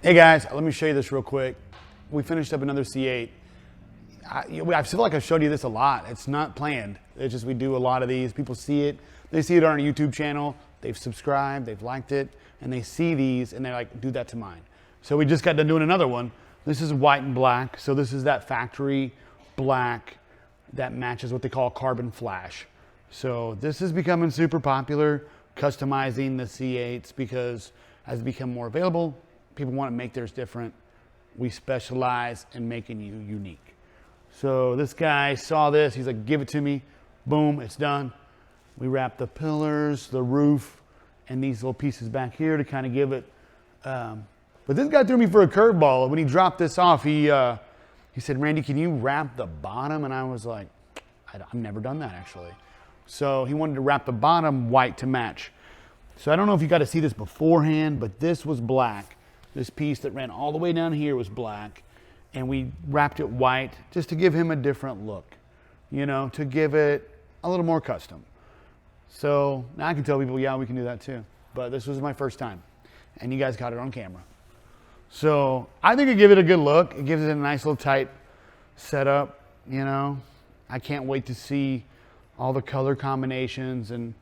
Hey guys, let me show you this real quick. We finished up another C8. I feel like I've showed you this a lot. It's not planned. It's just we do a lot of these. People see it. They see it on our YouTube channel. They've subscribed. They've liked it. And they see these and they're like, do that to mine. So we just got done doing another one. This is white and black. So this is that factory black that matches what they call carbon flash. So this is becoming super popular, customizing the C8s, because as they become more available, people want to make theirs different. We specialize in making you unique. So this guy saw this. He's like, give it to me. Boom, it's done. We wrap the pillars, the roof, and these little pieces back here to kind of give it. But this guy threw me for a curveball. When he dropped this off, he said, Randy, can you wrap the bottom? And I was like, I've never done that actually. So he wanted to wrap the bottom white to match. So I don't know if you got to see this beforehand, but this was black. This piece that ran all the way down here was black, and we wrapped it white just to give him a different look, you know, to give it a little more custom. So now I can tell people, yeah, we can do that too. But this was my first time, and you guys got it on camera. So I think it gives it a good look. It gives it a nice little tight setup, you know. I can't wait to see all the color combinations and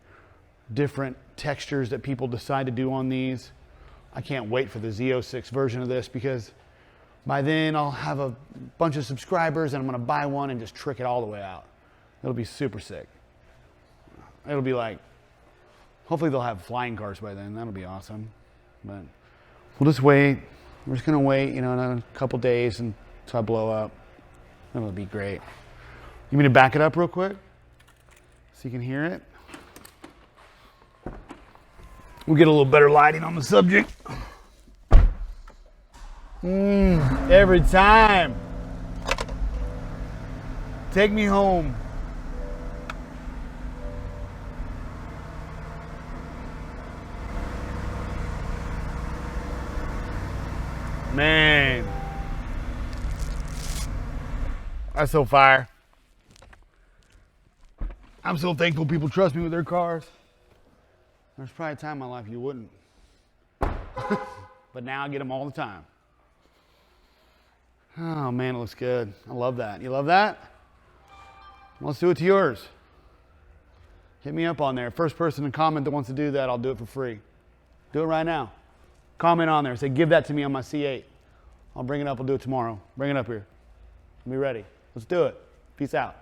different textures that people decide to do on these. I can't wait for the Z06 version of this, because by then I'll have a bunch of subscribers and I'm going to buy one and just trick it all the way out. It'll be super sick. It'll be like, hopefully they'll have flying cars by then. That'll be awesome. But we'll just wait. We're just going to wait, you know, another couple days until I blow up. That'll be great. You mean to back it up real quick so you can hear it? We'll get a little better lighting on the subject. Every time. Take me home. Man. That's so fire. I'm so thankful people trust me with their cars. There's probably a time in my life you wouldn't. But now I get them all the time. Oh man, it looks good. I love that. You love that? Let's do it to yours. Hit me up on there. First person to comment that wants to do that, I'll do it for free. Do it right now. Comment on there. Say, give that to me on my C8. I'll bring it up. I'll do it tomorrow. Bring it up here. I'll be ready. Let's do it. Peace out.